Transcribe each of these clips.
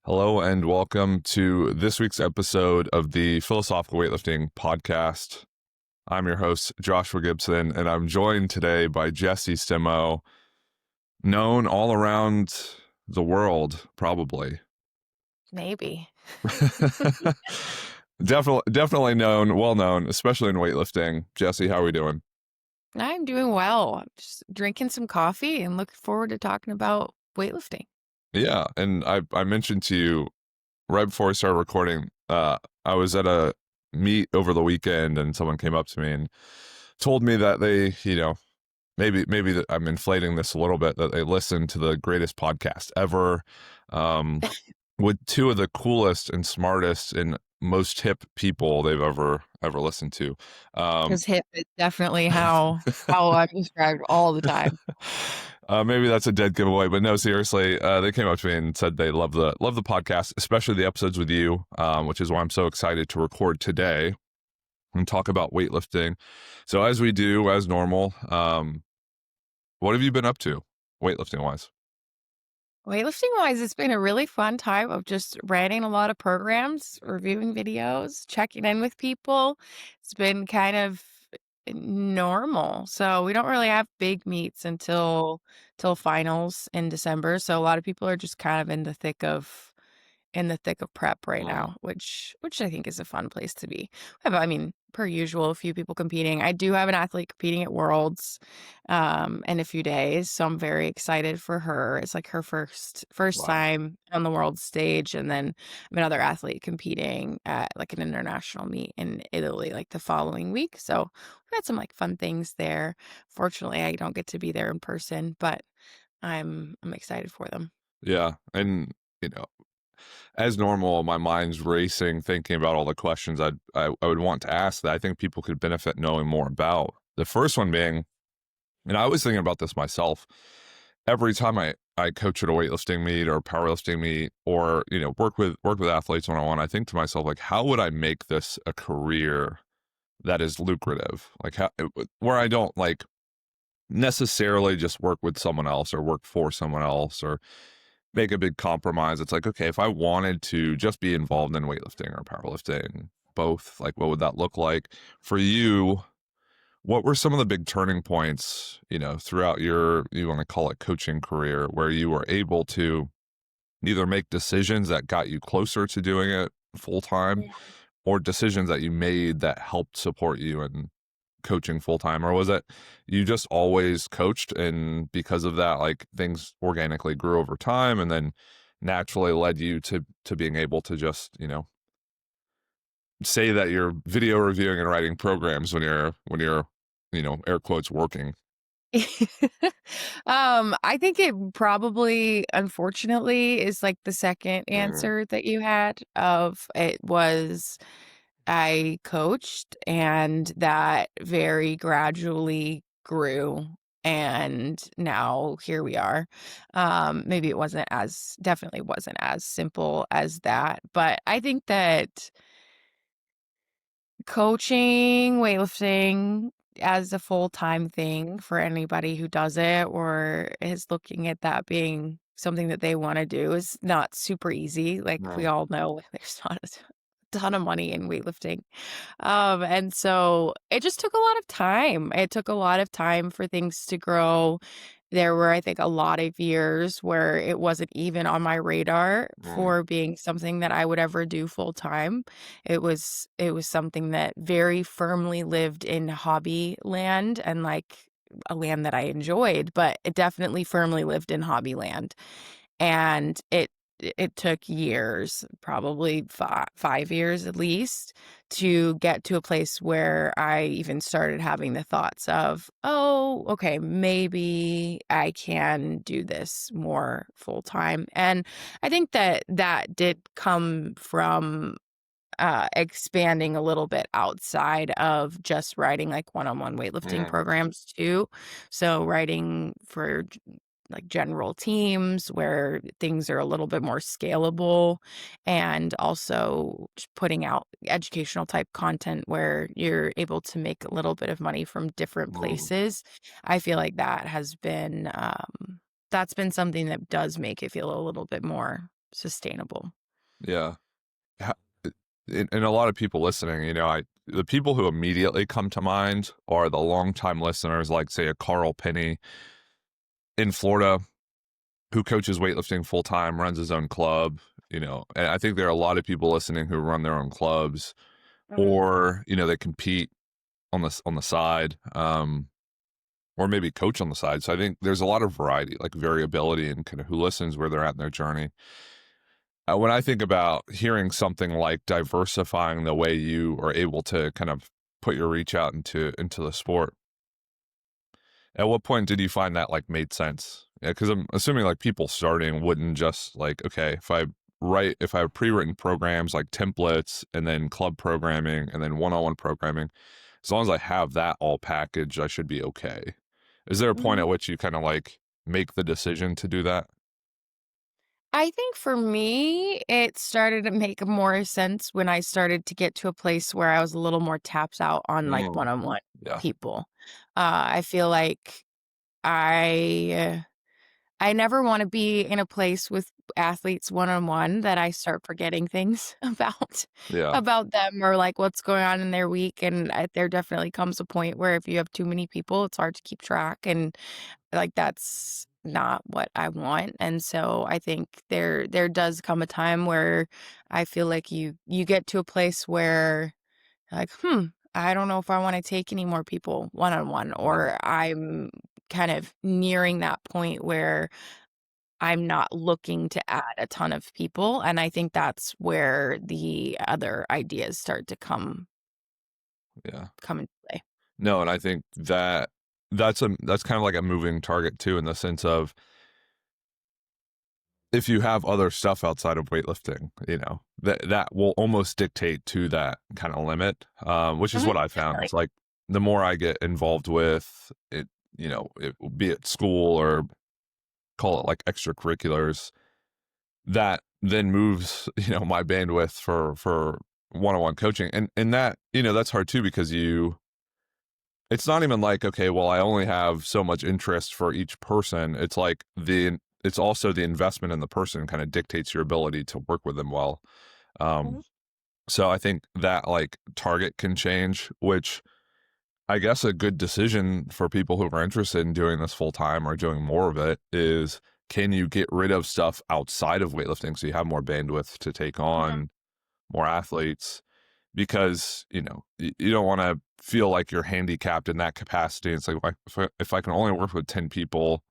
Hello and welcome to this week's episode of the Philosophical Weightlifting Podcast. I'm your host, Joshua Gibson, and I'm joined today by Jessie Stemo, known all around the world, probably. Maybe. Definitely known, well known, especially in weightlifting. Jessie, how are we doing? I'm doing well. I'm just drinking some coffee and looking forward to talking about weightlifting. Yeah, and I mentioned to you right before we started recording, I was at a meet over the weekend and someone came up to me and told me that they, maybe that I'm inflating this a little bit, that they listened to the greatest podcast ever, um, with two of the coolest and smartest and most hip people they've ever listened to. Because hip is definitely how I'm described all the time. Maybe that's a dead giveaway, but no, seriously, they came up to me and said they love the podcast, especially the episodes with you, which is why I'm so excited to record today and talk about weightlifting. So as we do, as normal, what have you been up to, weightlifting wise? Weightlifting wise, it's been a really fun time of just writing a lot of programs, reviewing videos, checking in with people. It's been kind of normal. So we don't really have big meets until till finals in December. So a lot of people are just kind of in the thick of prep right Mm. now, which I think is a fun place to be. I mean, per usual, a few people competing. I do have an athlete competing at Worlds in a few days, so I'm very excited for her. It's like her first Wow. time on the world stage, and then another athlete competing at like an international meet in Italy like the following week. So we had some like fun things there. Fortunately, I don't get to be there in person, but I'm excited for them. Yeah. And, you know, as normal, my mind's racing, thinking about all the questions I would want to ask that I think people could benefit knowing more about. The first one being, and I was thinking about this myself, every time I coach at a weightlifting meet or powerlifting meet or, work with athletes one-on-one, I think to myself, like, how would I make this a career that is lucrative? Like how, where I don't like necessarily just work with someone else or work for someone else or make a big compromise. It's like, okay, if I wanted to just be involved in weightlifting or powerlifting, both, like, what would that look like for you? What were some of the big turning points, throughout your, you want to call it coaching career, where you were able to either make decisions that got you closer to doing it full time or decisions that you made that helped support you in coaching full time? Or was it you just always coached and because of that, like, things organically grew over time and then naturally led you to being able to just, say that you're video reviewing and writing programs when you're air quotes working? I think it probably, unfortunately, is like the second Mm. answer that you had of it was I coached and that very gradually grew. And now here we are. Maybe it definitely wasn't as simple as that. But I think that coaching, weightlifting as a full-time thing for anybody who does it or is looking at that being something that they wanna do is not super easy, like, we Mm. all know there's not a ton of money in weightlifting, and so it just took a lot of time. It took a lot of time for things to grow. There were, I think, a lot of years where it wasn't even on my radar Mm. for being something that I would ever do full time. It was something that very firmly lived in hobby land and like a land that I enjoyed, but it definitely firmly lived in hobby land. And it took years, probably 5 years at least, to get to a place where I even started having the thoughts of, "Oh, okay, maybe I can do this more full time." And I think that that did come from, expanding a little bit outside of just writing, like, one-on-one weightlifting Mm. programs too. So writing for like general teams where things are a little bit more scalable and also just putting out educational type content where you're able to make a little bit of money from different Mm. places. I feel like that's been something that does make it feel a little bit more sustainable. Yeah. Ha- and a lot of people listening, the people who immediately come to mind are the longtime listeners, like say a Carl Penny in Florida who coaches weightlifting full time, runs his own club. And I think there are a lot of people listening who run their own clubs, Mhm. or they compete on the side, or maybe coach on the side. So I think there's a lot of variety, like variability, in kind of who listens, where they're at in their journey. When I think about hearing something like diversifying the way you are able to kind of put your reach out into the sport, at what point did you find that like made sense? Yeah, because I'm assuming like people starting wouldn't just like, okay, if I have pre-written programs like templates and then club programming and then one-on-one programming, as long as I have that all packaged, I should be okay. Is there a point Mhm. at which you kind of like make the decision to do that? I think for me, it started to make more sense when I started to get to a place where I was a little more tapped out on like Mm, one-on-one yeah. people. I feel like I I never want to be in a place with athletes one-on-one that I start forgetting things Yeah. about them or like what's going on in their week. And there definitely comes a point where if you have too many people, it's hard to keep track. And like, that's not what I want, and so I think there does come a time where I feel like you get to a place where like, I don't know if I wanna take any more people one-on-one, Mm, or I'm kind of nearing that point where I'm not looking to add a ton of people, and I think that's where the other ideas start to yeah. come into play. No, and I think that's kind of like a moving target too, in the sense of if you have other stuff outside of weightlifting, that will almost dictate to that kind of limit, which is Mhm, what I found. definitely. It's like the more I get involved with it, be it school or call it like extracurriculars, that then moves, my bandwidth for one-on-one coaching. And that, that's hard too, because it's not even like, okay, well, I only have so much interest for each person. It's like it's also the investment in the person kind of dictates your ability to work with them well. Mhm, Um, so I think that like target can change, which I guess a good decision for people who are interested in doing this full time or doing more of it is, can you get rid of stuff outside of weightlifting so you have more bandwidth to take mhm, on more athletes? Because you don't want to feel like you're handicapped in that capacity. It's like, if I can only work with 10 people,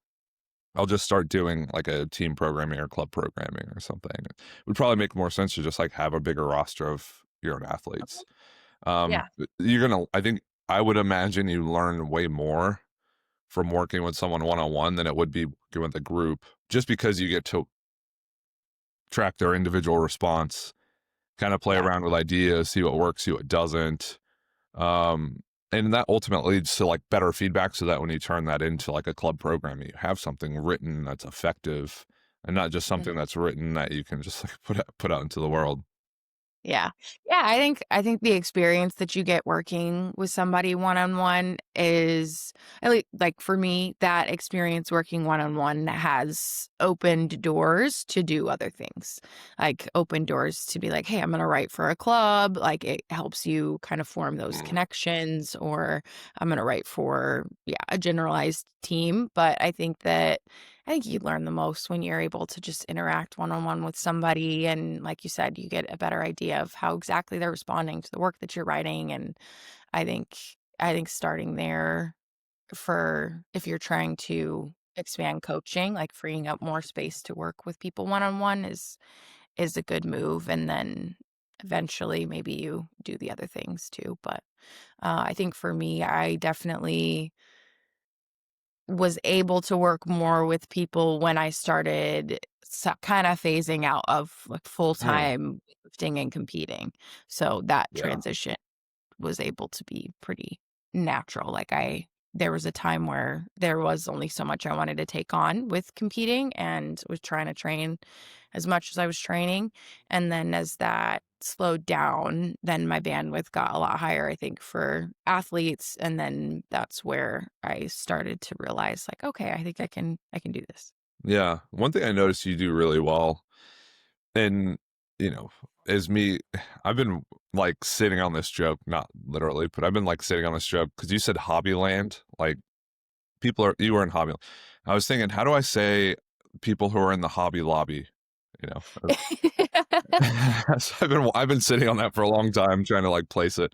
I'll just start doing like a team programming or club programming or something. It would probably make more sense to just like have a bigger roster of your own mhm. athletes. Yeah. I think I would imagine you learn way more from working with someone one-on-one than it would be working with a group, just because you get to track their individual response, kind of play Yeah. around with ideas, see what works, see what doesn't. Um, and that ultimately leads to like better feedback, so that when you turn that into like a club program, you have something written that's effective, and not just something that's written that you can just like put out into the world. Yeah. Yeah, I think the experience that you get working with somebody one-on-one is at least like for me, that experience working one-on-one has opened doors to do other things. Like open doors to be like, "Hey, I'm gonna write for a club." Like it helps you kind of form those Mm, connections, or I'm gonna write for, yeah, a generalized team. But I think you learn the most when you're able to just interact one on one with somebody. And like you said, you get a better idea of how exactly they're responding to the work that you're writing. And I think, I think starting there for if you're trying to expand coaching, like freeing up more space to work with people one on one is a good move. And then eventually maybe you do the other things too. But I think for me, I definitely was able to work more with people when I started kind of phasing out of like mm, full-time lifting and competing. So that yeah. transition was able to be pretty natural. There was a time where there was only so much I wanted to take on with competing and was trying to train as much as I was training. And then as that slowed down, then my bandwidth got a lot higher, I think, for athletes. And then that's where I started to realize like, okay, I think I can do this. Yeah. One thing I noticed you do really well And, you know, as me, I've been like sitting on this joke, not literally, but I've been like sitting on this joke because you said Hobbyland, like you were in Hobby. I was thinking, how do I say people who are in the Hobby Lobby? You know, so I've been sitting on that for a long time trying to like place it,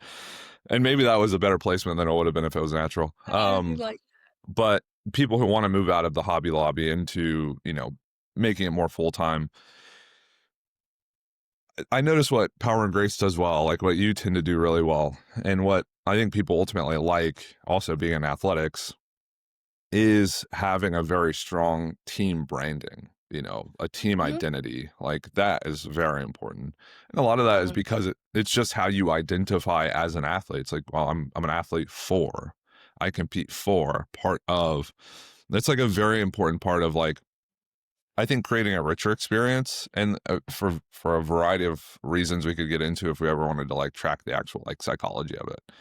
and maybe that was a better placement than it would have been if it was natural. I like But people who want to move out of the Hobby Lobby into, making it more full time. I notice what Power and Grace does well, like what you tend to do really well, and what I think people ultimately like, also being in athletics, is having a very strong team branding, a team Mhm, identity. Like that is very important. And a lot of that is mhm, because it's just how you identify as an athlete. It's like, well, I'm an athlete for, I compete for, part of. That's like a very important part of like, I think creating a richer experience, and for a variety of reasons we could get into if we ever wanted to like track the actual like psychology of it.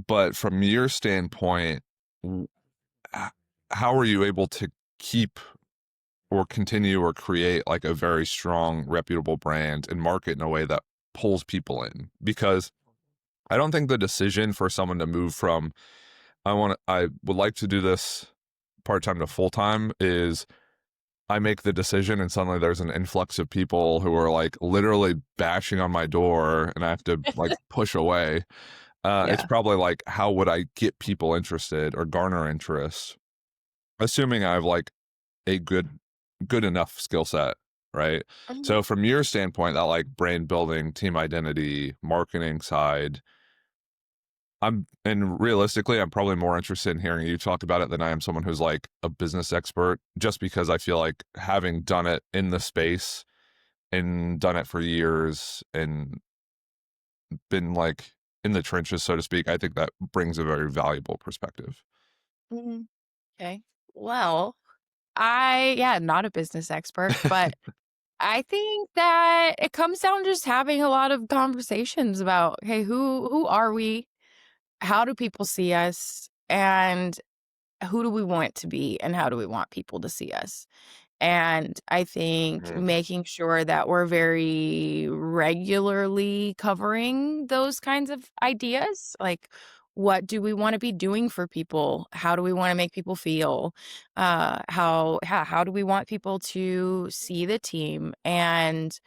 But from your standpoint, w- how are you able to keep or continue or create like a very strong, reputable brand and market in a way that pulls people in? Because I don't think the decision for someone to move from I would like to do this part time to full time is I make the decision and suddenly there's an influx of people who are like literally bashing on my door and I have to like push away. It's yeah. probably like, how would I get people interested or garner interest? Assuming I have like a good enough skill set, right? Mhm, So from your standpoint, that like brand building, team identity, marketing side, and realistically, I'm probably more interested in hearing you talk about it than I am someone who's like a business expert, just because I feel like having done it in the space and done it for years and been like in the trenches, so to speak, I think that brings a very valuable perspective. mhm. Okay. Well, not a business expert, but I think that it comes down to just having a lot of conversations about, hey, who are we? How do people see us? And who do we want to be? And how do we want people to see us? And I think Mhm. making sure that we're very regularly covering those kinds of ideas, like what do we want to be doing for people? How do we want to make people feel? How do we want people to see the team? And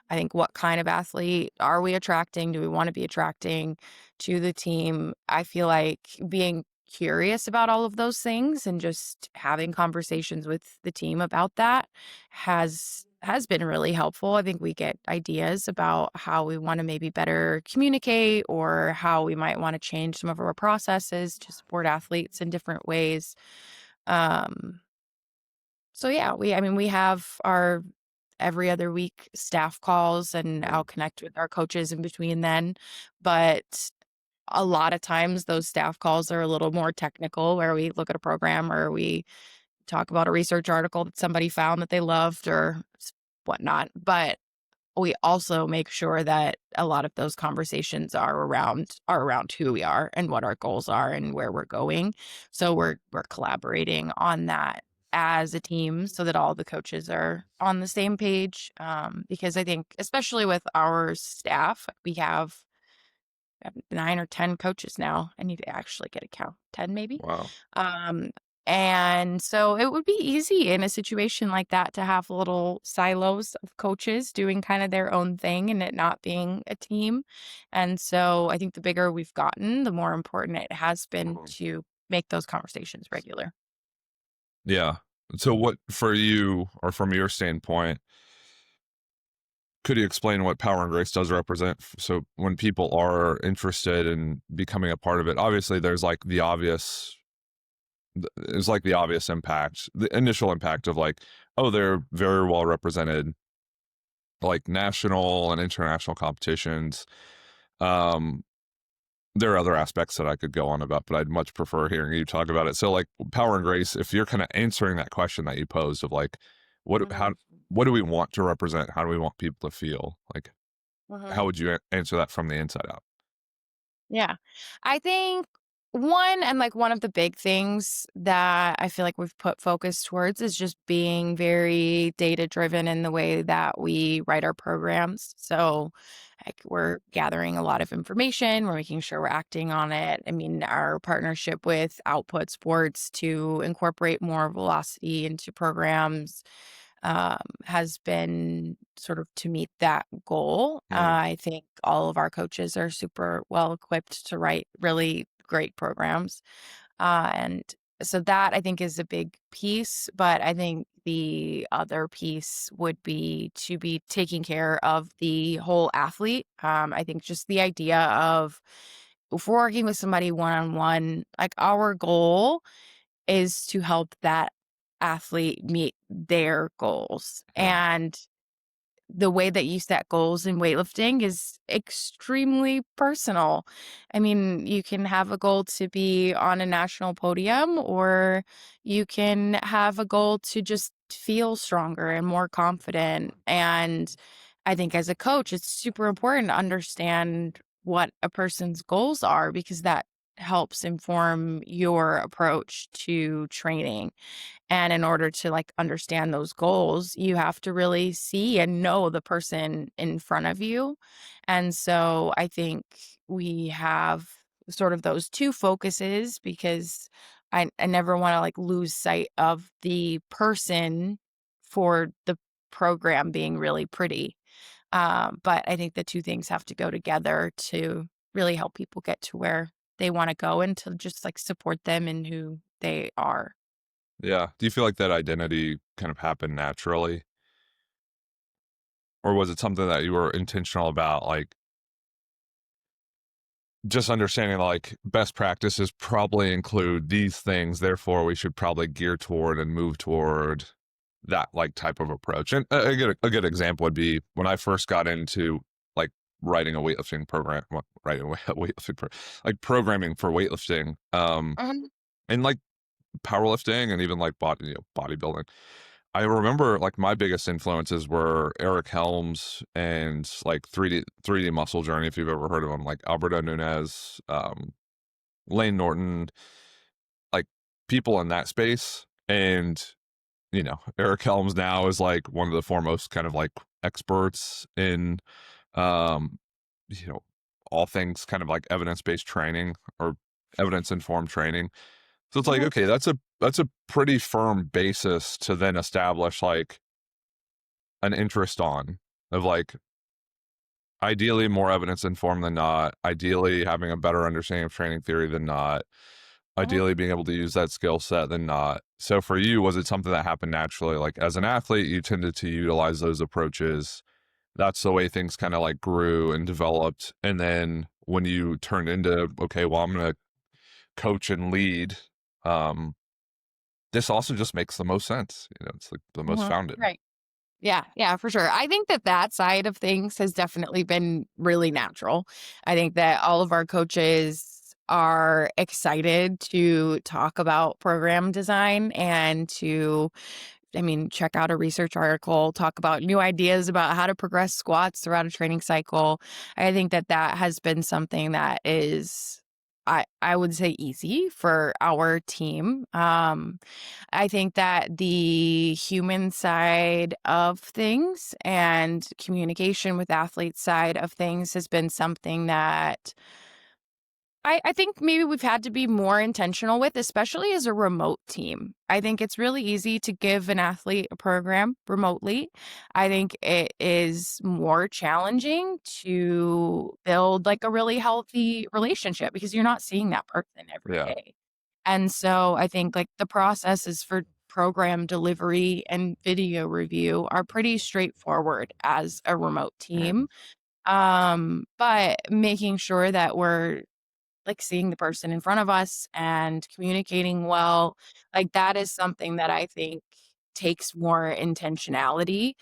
I think what kind of athlete are we attracting? Do we want to be attracting to the team? I feel like being curious about all of those things and just having conversations with the team about that has been really helpful. I think we get ideas about how we want to maybe better communicate or how we might want to change some of our processes to support athletes in different ways. Um, so yeah, we have our every other week staff calls and I'll Mhm. connect with our coaches in between then. But a lot of times those staff calls are a little more technical where we look at a program or we talk about a research article that somebody found that they loved or whatnot. But we also make sure that a lot of those conversations are around who we are and what our goals are and where we're going. So we're collaborating on that as a team so that all the coaches are on the same page. Because I think, especially with our staff, we have 9 or 10 coaches now. I need to actually get a count. 10 maybe? Wow. Um, and so it would be easy in a situation like that to have little silos of coaches doing kind of their own thing and it not being a team. And so I think the bigger we've gotten, the more important it has been Mhm. to make those conversations regular. Yeah. So what for you, or from your standpoint, could you explain what Power and Grace does represent? So when people are interested in becoming a part of it, obviously there's like the obvious impact, the initial impact of like, oh, they're very well represented, like national and international competitions. Um, there are other aspects that I could go on about, but I'd much prefer hearing you talk about it. So like Power and Grace, if you're kind of answering that question that you posed of like, Mhm, what do we want to represent? How do we want people to feel? Like, how mhm. would you answer that from the inside out? Yeah. I think One and, like, one of the big things that I feel like we've put focus towards is just being very data driven in the way that we write our programs. So, like, we're gathering a lot of information, we're making sure we're acting on it. I mean, our partnership with Output Sports to incorporate more velocity into programs, has been sort of to meet that goal. Mm, I think all of our coaches are super well equipped to write really great programs. And so that I think is a big piece. But I think the other piece would be to be taking care of the whole athlete. I think just the idea of if we're working with somebody one on one, like our goal is to help that athlete meet their goals. yeah. And the way that you set goals in weightlifting is extremely personal. I mean, you can have a goal to be on a national podium, or you can have a goal to just feel stronger and more confident. And I think as a coach, it's super important to understand what a person's goals are because that helps inform your approach to training. And in order to like understand those goals, you have to really see and know the person in front of you. And so I think we have sort of those two focuses because I never want to like lose sight of the person for the program being really pretty. But I think the two things have to go together to really help people get to where they want to go and to just like support them in who they are. Yeah. Do you feel like that identity kind of happened naturally? Or was it something that you were intentional about? Like just understanding like best practices probably include these things, therefore we should probably gear toward and move toward that like type of approach. And a good example would be when I first got into like writing a weightlifting program, well, writing a weightlifting, like programming for weightlifting, Mhm, and like powerlifting and even like bodybuilding. I remember like my biggest influences were Eric Helms and like 3D Muscle Journey, if you've ever heard of him, like Alberto Nunez, Lane Norton, like people in that space. And, Eric Helms now is like one of the foremost kind of like experts in, um, you know, all things kind of like evidence-based training or evidence-informed training. So it's like, mhm, okay, that's a pretty firm basis to then establish like an interest on of like ideally more evidence informed than not, ideally having a better understanding of training theory than not, mhm. ideally being able to use that skill set than not. So for you, was it something that happened naturally? Like as an athlete, you tended to utilize those approaches. That's the way things kind of like grew and developed. And then when you turned into, okay, well, I'm going to coach and lead, um, this also just makes the most sense. It's like the most Mhm. founded. Right. Yeah, yeah, for sure. I think that that side of things has definitely been really natural. I think that all of our coaches are excited to talk about program design and to I mean, check out a research article, talk about new ideas about how to progress squats throughout a training cycle. I think that that has been something that is, I would say, easy for our team. I think that the human side of things and communication with athletes side of things has been something that I think maybe we've had to be more intentional with, especially as a remote team. I think it's really easy to give an athlete a program remotely. I think it is more challenging to build like a really healthy relationship because you're not seeing that person every Yeah. day. And so I think like the processes for program delivery and video review are pretty straightforward as a remote team. But making sure that we're like seeing the person in front of us and communicating well, like that is something that I think takes more intentionality.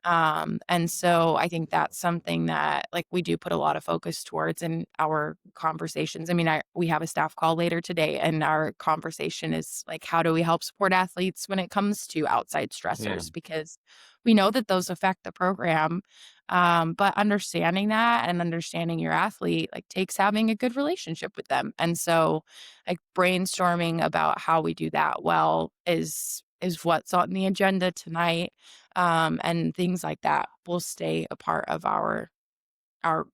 And so I think that's something that, like, we do put a lot of focus towards in our conversations. I mean, we have a staff call later today, and our conversation is like, how do we help support athletes when it comes to outside stressors? Mm. Because we know that those affect the program. But understanding that and understanding your athlete, like, takes having a good relationship with them. And so, like, brainstorming about how we do that well is what's on the agenda tonight, and things like that will stay a part of our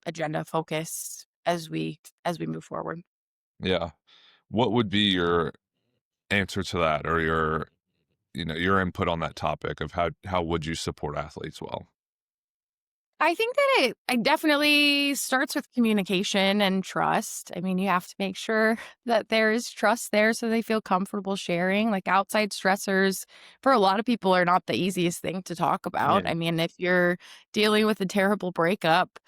agenda focus as we move forward. Yeah. What would be your answer to that, or your, your input on that topic of how would you support athletes well? I think that it definitely starts with communication and trust. I mean, you have to make sure that there is trust there so they feel comfortable sharing. Like, outside stressors for a lot of people are not the easiest thing to talk about. Yeah. I mean, if you're dealing with a terrible breakup,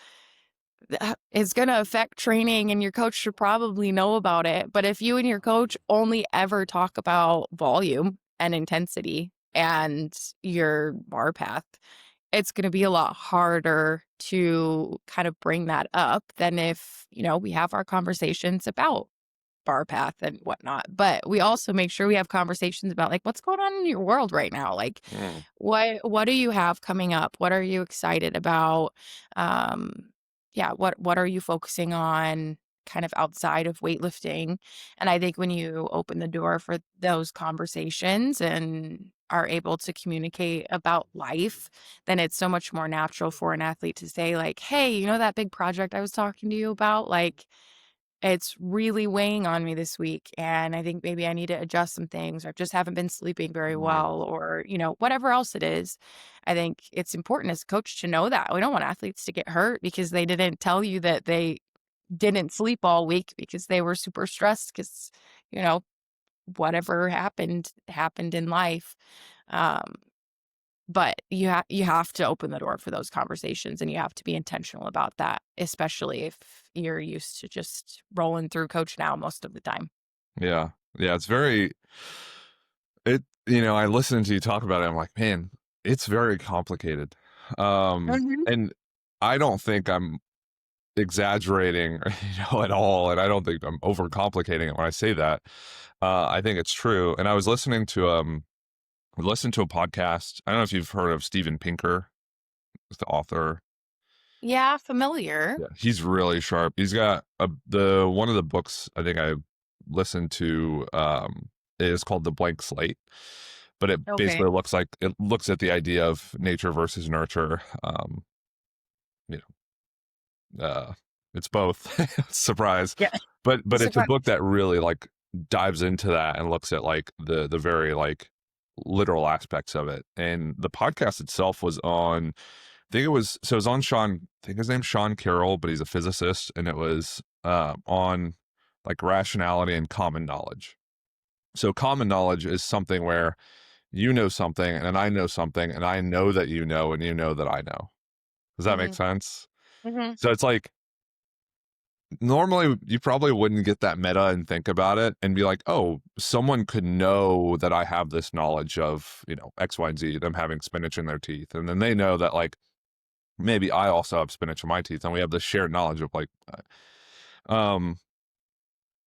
it's going to affect training, and your coach should probably know about it. But if you and your coach only ever talk about volume and intensity and your bar path, it's going to be a lot harder to kind of bring that up than if, we have our conversations about bar path and whatnot. But we also make sure we have conversations about, like, what's going on in your world right now. Like, Mm. what do you have coming up? What are you excited about? Um, yeah, what are you focusing on kind of outside of weightlifting? And I think when you open the door for those conversations and are able to communicate about life, then it's so much more natural for an athlete to say, like, hey, that big project I was talking to you about? Like, it's really weighing on me this week, and I think maybe I need to adjust some things, or I just haven't been sleeping very Mm. well, or, whatever else it is. I think it's important as a coach to know that. We don't want athletes to get hurt because they didn't tell you that they didn't sleep all week because they were super stressed because, you know, whatever happened in life. Um, but you have to open the door for those conversations, and you have to be intentional about that, especially if you're used to just rolling through coach now most of the time. Yeah. Yeah, it's very I listen to you talk about it, I'm like, man, it's very complicated. Mhm. And I don't think I'm exaggerating, at all, and I don't think I'm overcomplicating it when I say that. I think it's true. And I listened to a podcast. I don't know if you've heard of Steven Pinker, the author. Yeah, familiar. Yeah, he's really sharp. He's got the one of the books I think I listened to is called The Blank Slate, but it Okay. basically looks at the idea of nature versus nurture. You uh, it's both. Surprise, Yeah. but it's a Surprise. book that really like dives into that and looks at like the very like literal aspects of it. And the podcast itself was on, I think it was on Sean, I think his name's Sean Carroll, but he's a physicist, and it was on like rationality and common knowledge. So common knowledge is something where you know something and I know something, and I know that you know and you know that I know. Does that make Mhm. sense? Mhm. So it's like normally you probably wouldn't get that meta and think about it and be like, oh, someone could know that I have this knowledge of, X, Y, and Z, them having spinach in their teeth. And then they know that like maybe I also have spinach in my teeth, and we have this shared knowledge of like, um,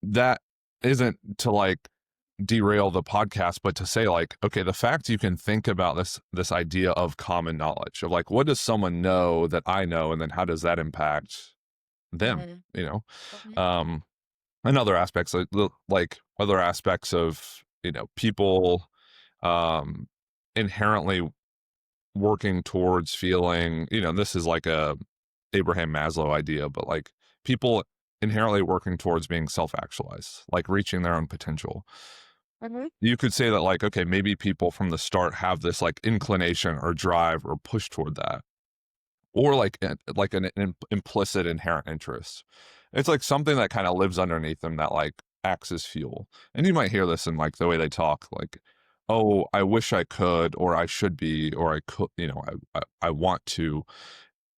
that isn't to like derail the podcast, but to say like, okay, the fact you can think about this idea of common knowledge of like, what does someone know that I know, and then how does that impact them? Mhm. You know, Mhm. um, and other aspects like other aspects of people um inherently working towards feeling, this is like a Abraham Maslow idea, but like people inherently working towards being self-actualized, like reaching their own potential. Mhm. You could say that like, okay, maybe people from the start have this like inclination or drive or push toward that, or like an implicit inherent interest. It's like something that kind of lives underneath them that like acts as fuel. And you might hear this in like the way they talk, like, "Oh, I wish I could, or I should be, or I could, I want to."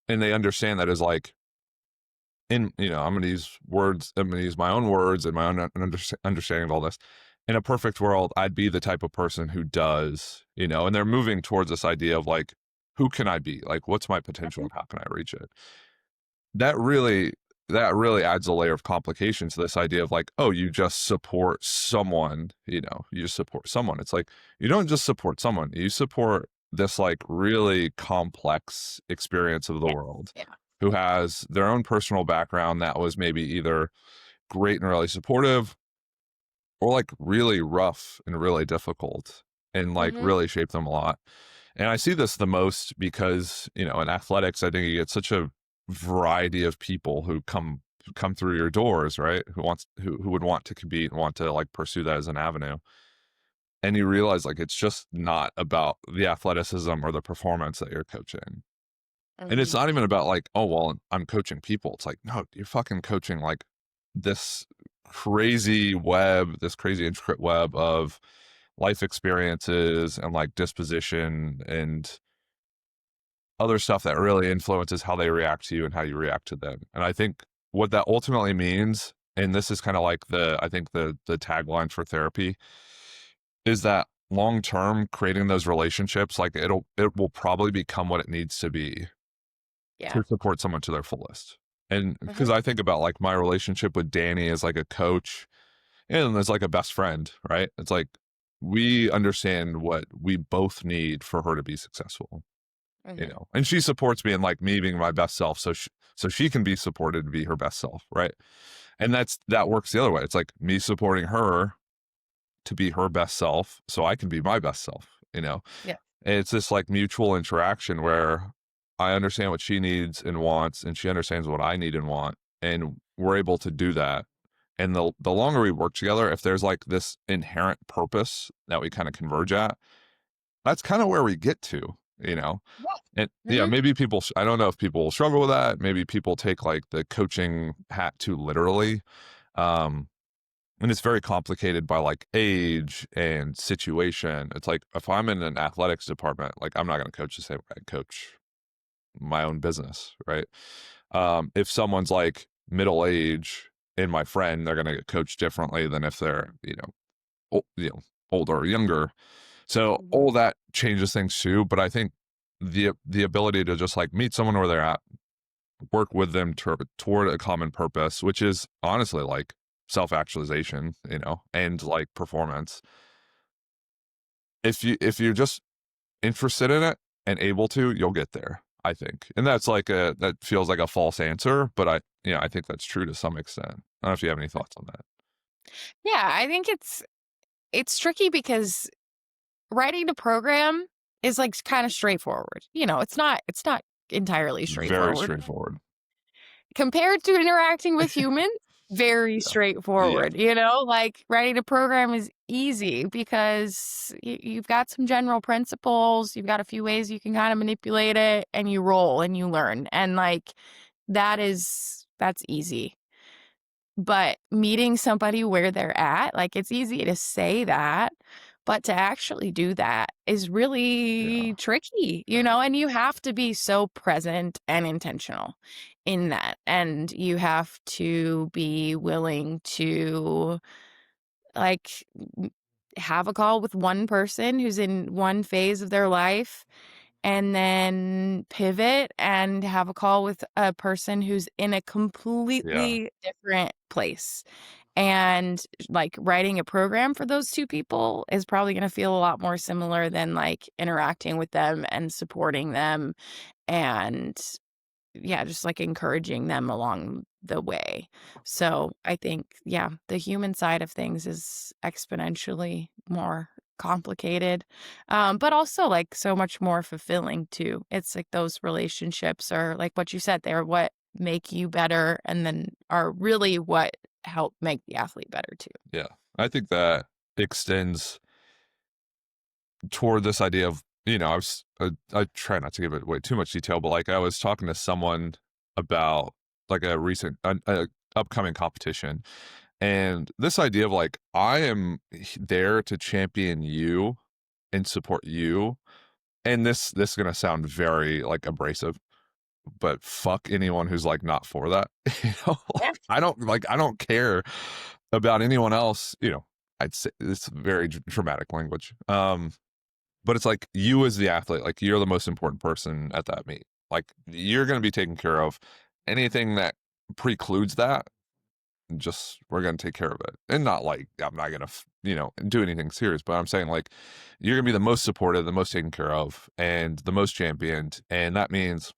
And they understand that as like, I'm going to use words. I'm going to use my own words and my own understanding of all this. In a perfect world, I'd be the type of person who does, and they're moving towards this idea of like who can I be? Like, what's my potential and how can I reach it? That really that really adds a layer of complication to this idea of like, oh, you just support someone, you just support someone. It's like you don't just support someone, you support this like really complex experience of the Yeah. world Yeah. who has their own personal background that was maybe either great and really supportive or like really rough and really difficult and like Mhm. really shaped them a lot. And I see this the most because, in athletics, I think you get such a variety of people who come through your doors, right? Who would want to compete and want to like pursue that as an avenue. And you realize like it's just not about the athleticism or the performance that you're coaching. And it's Mhm. not even about like, oh well, I'm coaching people. It's like, no, you're fucking coaching like this this crazy intricate web of life experiences and like disposition and other stuff that really influences how they react to you and how you react to them. And I think what that ultimately means, and this is kind of like I think the tagline for therapy, is that long term creating those relationships, like it will probably become what it needs to be Yeah. to support someone to their fullest. And because Mhm. I think about like my relationship with Danny as like a coach and as like a best friend, right? It's like we understand what we both need for her to be successful, Mhm. and she supports me in like me being my best self, so she can be supported to be her best self, right? And that works the other way. It's like me supporting her to be her best self so I can be my best self. Yeah. And it's this like mutual interaction where I understand what she needs and wants, and she understands what I need and want, and we're able to do that. And the longer we work together, if there's like this inherent purpose that we kind of converge at, that's kind of where we get to. Yeah. And yeah, Mhm. maybe I don't know if people will struggle with that. Maybe people take like the coaching hat too literally. Um, and it's very complicated by like age and situation. It's like if I'm in an athletics department, like I'm not going to coach the same way I coach my own business, right? If someone's like middle age and my friend, they're going to get coached differently than if they're, older or younger. So Mhm. all that changes things too. But I think the ability to just like meet someone where they're at, work with them toward a common purpose, which is honestly like self actualization, and like performance. If you're just interested in it and able to, you'll get there. I think, and that feels like a false answer, but I think that's true to some extent. I don't know if you have any thoughts on that. Yeah, I think it's tricky because writing a program is, like, kinda straightforward. It's not entirely Very straightforward. straightforward. Compared to interacting with humans, very Yeah. Yeah. straightforward, like, writing a program is easy because you've got some general principles, you've got a few ways you can kinda manipulate it, and you roll and you learn, and, like, that's easy. But meeting somebody where they're at, like, it's easy to say that, but to actually do that is really Yeah. tricky, Yeah. and you have to be so present and intentional in that, and you have to be willing to, like, m have a call with one person who's in one phase of their life and then pivot and have a call with a person who's in a Yeah. completely different place. And, like, writing a program for those 2 people is probably gonna feel a lot more similar than, like, interacting with them and supporting them and, yeah, just, like, encouraging them along the way. So, I think, yeah, the human side of things is exponentially more complicated, but also, like, so much more fulfilling too. It's like those relationships are, like what you said, they're what make you better and then are really what help make the athlete better too. Yeah. I think that extends toward this idea of, I try not to give it away too much detail, but like I was talking to someone about like a recent, upcoming competition. And this idea of like, I am there to champion you and support you. And this is going to sound very like abrasive, but fuck anyone who's like not for that. Yeah. I don't care about anyone else. I'd say it's very dramatic language. but it's like you as the athlete, like you're the most important person at that meet. Like you're going to be taken care of. Anything that precludes that, just we're going to take care of it. And not like I'm not going to, do anything serious, but I'm saying like you're going to be the most supported, the most taken care of, and the most championed. And that means,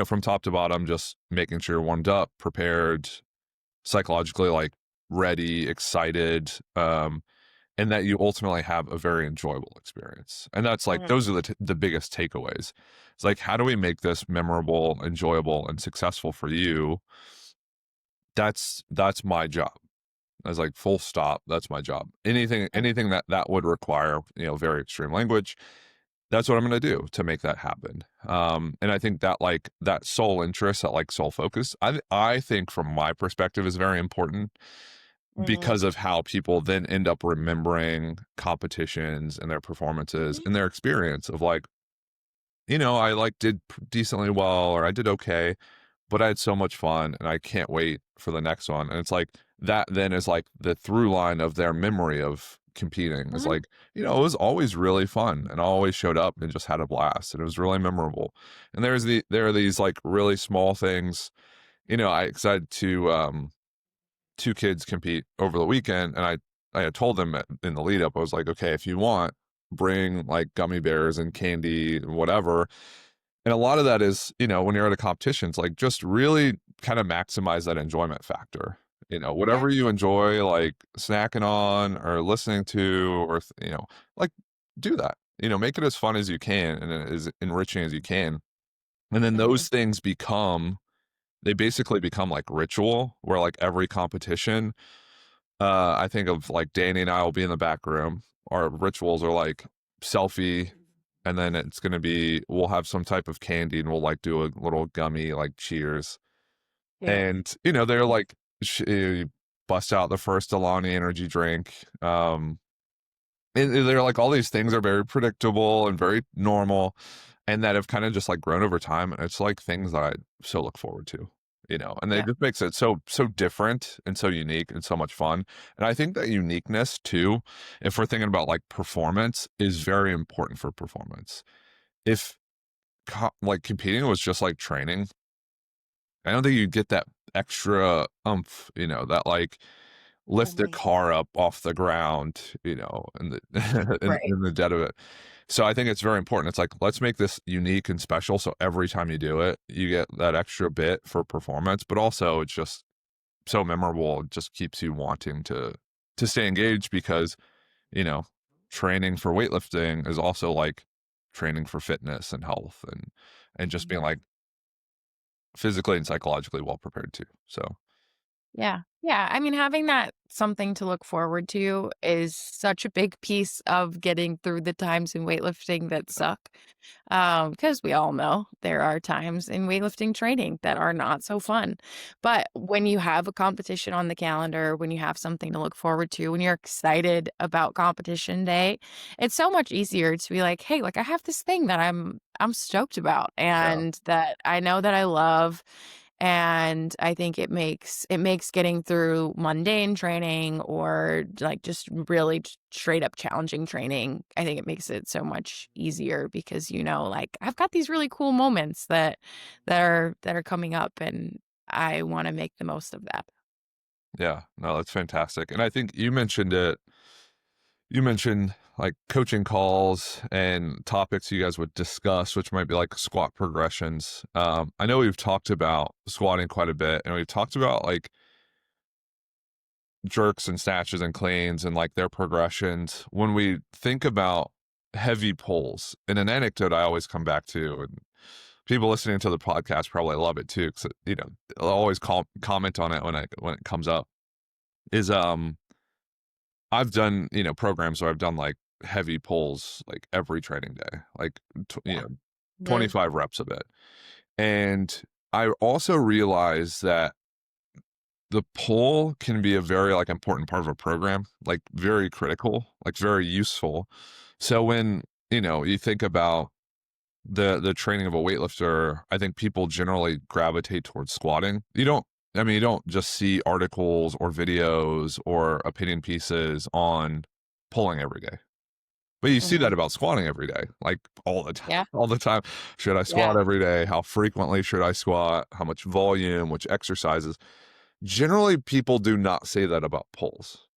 from top to bottom, just making sure you're warmed up, prepared, psychologically like ready, excited, and that you ultimately have a very enjoyable experience. And that's like Mhm. those are the biggest takeaways. It's like how do we make this memorable, enjoyable, and successful for you? That's my job. I was like, full stop. That's my job. Anything that would require very extreme language, that's what I'm going to do to make that happen. And I think that like that sole interest, that like sole focus, I think from my perspective is very important Mhm. because of how people then end up remembering competitions and their performances Mhm. and their experience of like, I like did decently well or I did okay, but I had so much fun and I can't wait for the next one. And it's like that then is like the through line of their memory of competing is Mhm. like, it was always really fun and I always showed up and just had a blast and it was really memorable. And there are these like really small things, I excited to two kids compete over the weekend, and I had told them in the lead up, I was like, okay, if you want, bring like gummy bears and candy and whatever. And a lot of that is, when you're at a competition, it's like just really kind of maximize that enjoyment factor. Yeah. Whatever you enjoy, like snacking on or listening to, or like do that. Make it as fun as you can and as enriching as you can. And then Mhm. those things they basically become like ritual where like every competition, I think of like Danny and I will be in the back room. Our rituals are like selfie, and then it's gonna be we'll have some type of candy and we'll like do a little gummy like cheers. Yeah. And they're like bust out the first Alani energy drink. And they're like all these things are very predictable and very normal, and that have kind of just like grown over time. And it's like things that I so look forward to, and it Yeah. just makes it so different and so unique and so much fun. And I think that uniqueness too, if we're thinking about like performance, is very important for performance. If like competing was just like training, I don't think you'd get that extra umph, that like lift the Mhm. car up off the ground, in the Right. in the dead of it. So I think it's very important. It's like let's make this unique and special. So every time you do it, you get that extra bit for performance, but also it's just so memorable. It just keeps you wanting to stay engaged because you know training for weightlifting is also like training for fitness and health and just being Mhm. like physically and psychologically well prepared too. So Yeah. Yeah. I mean, having that something to look forward to is such a big piece of getting through the times in weightlifting that suck. Because we all know there are times in weightlifting training that are not so fun. But when you have a competition on the calendar, when you have something to look forward to, when you're excited about competition day, it's so much easier to be like, hey, like I have this thing that I'm stoked about yeah, and that I know that I love. And I think it makes getting through mundane training or like just really straight up challenging training, I think it makes it so much easier because like I've got these really cool moments that are coming up and I want to make the most of that. yeah, no, that's fantastic. And I think you mentioned it. You mentioned like coaching calls and topics you guys would discuss, which might be like squat progressions. I know we've talked about squatting quite a bit, and we've talked about like jerks and snatches and cleans and like their progressions. When we think about heavy pulls, and an anecdote I always come back to, and people listening to the podcast probably love it too, because they'll always comment on it when it comes up. Is I've done, programs where I've done like heavy pulls like every training day, like Yeah. 25 reps of it. And I also realized that the pull can be a very like important part of a program, like very critical, like very useful. So when, you think about the training of a weightlifter, I think people generally gravitate towards squatting. You don't just see articles or videos or opinion pieces on pulling every day. But you see that Mhm. about squatting every day, like all the time, Yeah. all the time. Should I Yeah. squat every day? How frequently should I squat? How much volume? Which exercises? Generally, people do not say that about pulls.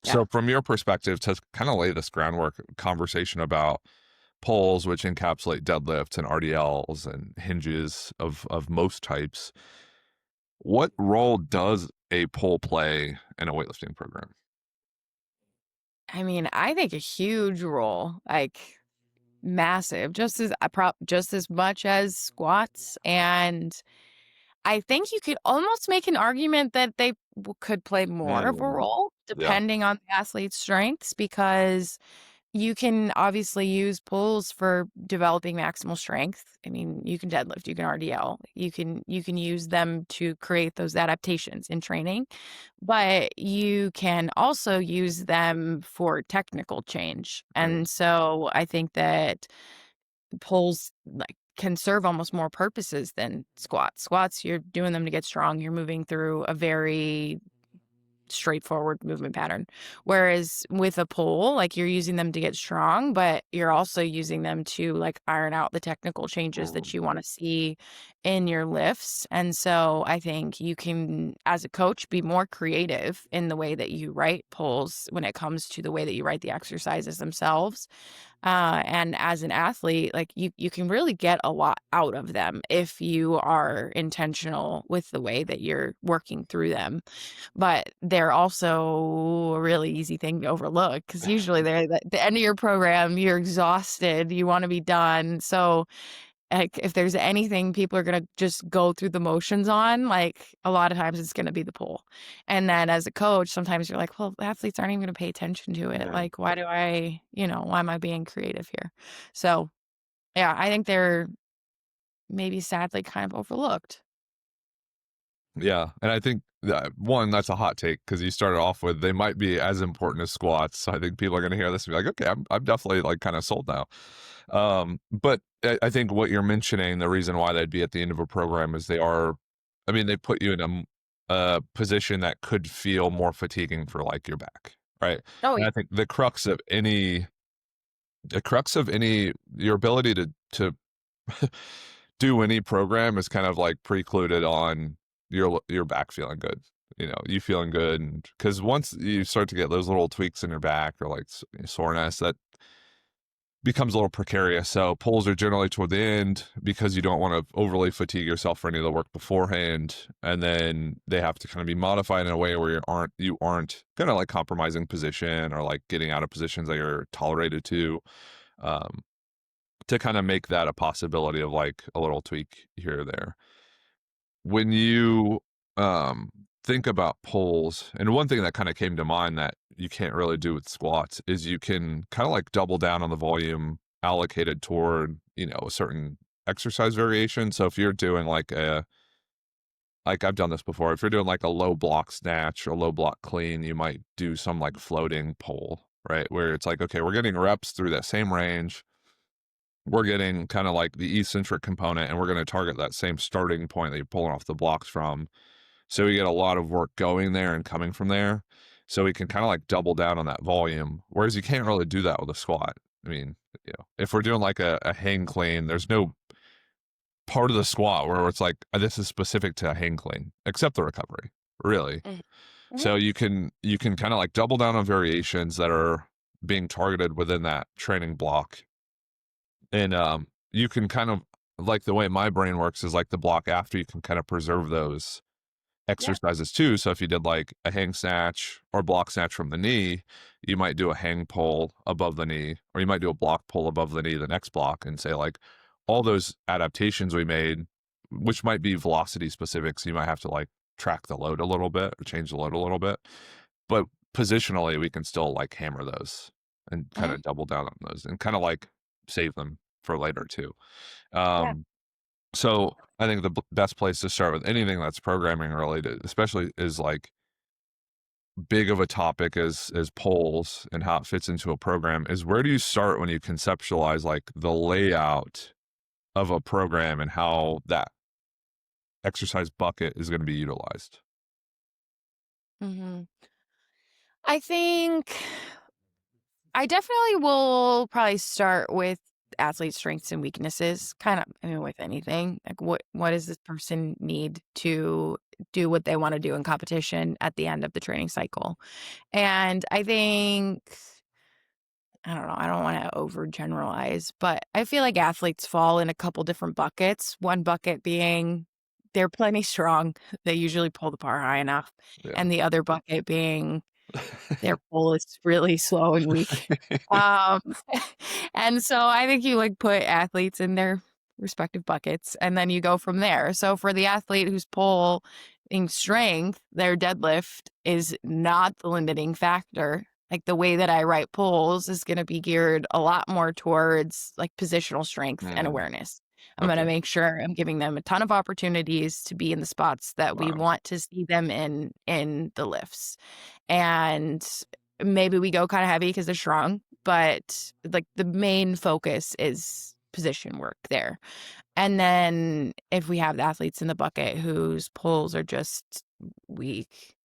Yeah. So, from your perspective, to kind of lay this groundwork conversation about pulls, which encapsulate deadlifts and RDLs and hinges of most types, what role does a pull play in a weightlifting program? I mean, I think a huge role, like massive, just as much as squats, and I think you could almost make an argument that they could play more of a Mm, role yeah. depending on the athlete's strengths, because you can obviously use pulls for developing maximal strength. I mean, you can deadlift, you can RDL, you can use them to create those adaptations in training, but you can also use them for technical change. Mm, And so I think that pulls like can serve almost more purposes than squats. Squats, you're doing them to get strong. You're moving through a very straightforward movement pattern. Whereas with a pole, like you're using them to get strong, but you're also using them to like iron out the technical changes that mm, you want to see in your lifts. And so I think you can, as a coach, be more creative in the way that you write poles when it comes to the way that you write the exercises themselves. And as an athlete, like you can really get a lot out of them if you are intentional with the way that you're working through them. But they're also a really easy thing to overlook because usually they're at the end of your program, you're exhausted, you want to be done. So like if there's anything people are gonna just go through the motions on, like a lot of times it's gonna be the pool. And then as a coach, sometimes you're like, well, the athletes aren't even gonna pay attention to it. mm. Like, why am I being creative here? So yeah, I think they're maybe sadly kind of overlooked. Yeah, and I think that one, that's a hot take because you started off with they might be as important as squats. So I think people are going to hear this and be like, okay, I'm definitely like kind of sold now. But I think what you're mentioning, the reason why they'd be at the end of a program is they are, I mean, they put you in a position that could feel more fatiguing for like your back, right? Oh And yeah. I think the crux of any your ability to do any program is kind of like precluded on your back feeling good. You know, you feeling good, because once you start to get those little tweaks in your back or like soreness, that becomes a little precarious. So pulls are generally toward the end because you don't want to overly fatigue yourself for any of the work beforehand, and then they have to kind of be modified in a way where you aren't kind of like compromising position or like getting out of positions that you're tolerated um, to kind of make that a possibility of like a little tweak here or there. When you um think about pulls, and one thing that kind of came to mind that you can't really do with squats is you can kind of like double down on the volume allocated toward, a certain exercise variation. So if you're doing like I've done this before, if you're doing like a low block snatch or low block clean, you might do some like floating pull, right? Where it's like, okay, we're getting reps through that same range, we're getting kind of like the eccentric component, and we're going to target that same starting point that you're pulling off the blocks from. So we get a lot of work going there and coming from there. So we can kind of like double down on that volume. Whereas you can't really do that with a squat. I mean, if we're doing like a hang clean, there's no part of the squat where it's like, this is specific to a hang clean, except the recovery, really. Mhm. Mhm. So you can kind of like double down on variations that are being targeted within that training block. And you can kind of like the way my brain works is like the block after, you can kind of preserve those Yeah. exercises too. So if you did like a hang snatch or block snatch from the knee, you might do a hang pull above the knee, or you might do a block pull above the knee the next block, and say like all those adaptations we made, which might be velocity specific, so you might have to like track the load a little bit or change the load a little bit. But positionally, we can still like hammer those and kind Mhm. of double down on those and kind of like save them for later too. Yeah. Um, so I think the best place to start with anything that's programming related, especially is like big of a topic as polls and how it fits into a program, is where do you start when you conceptualize like the layout of a program and how that exercise bucket is going to be utilized? Mhm. I think I definitely will probably start with athlete strengths and weaknesses, kind of, I mean, with anything. Like, what does this person need to do what they want to do in competition at the end of the training cycle? And I think, I don't know, I don't want to overgeneralize, but I feel like athletes fall in a couple different buckets. One bucket being they're plenty strong, they usually pull the bar high enough, Yeah. and the other bucket being their pull is really slow and weak. Um, and so I think you, like, put athletes in their respective buckets, and then you go from there. So for the athlete whose pull in strength, their deadlift is not the limiting factor. Like, the way that I write pulls is gonna be geared a lot more towards, like, positional strength and Mm, awareness. I'm gonna okay. make sure I'm giving them a ton of opportunities to be in the spots that we Wow. want to see them in the lifts. And maybe we go kind of heavy because they're strong, but like the main focus is position work there. And then if we have the athletes in the bucket whose pulls are just weak,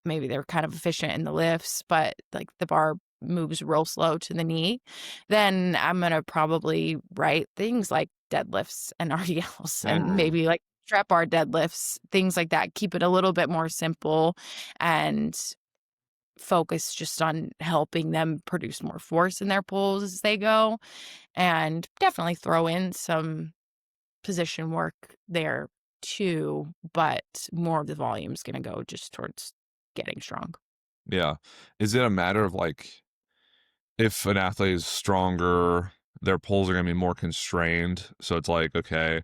maybe they're kind of efficient in the lifts, but like the bar moves real slow to the knee, then I'm going to probably write things like deadlifts and RDLs and Mm, maybe like strap bar deadlifts, things like that. Keep it a little bit more simple and focus just on helping them produce more force in their pulls as they go, and definitely throw in some position work there too, but more of the volume is gonna go just towards getting strong. yeah. Is it a matter of like if an athlete is stronger, their pulls are gonna be more constrained? So it's like, okay,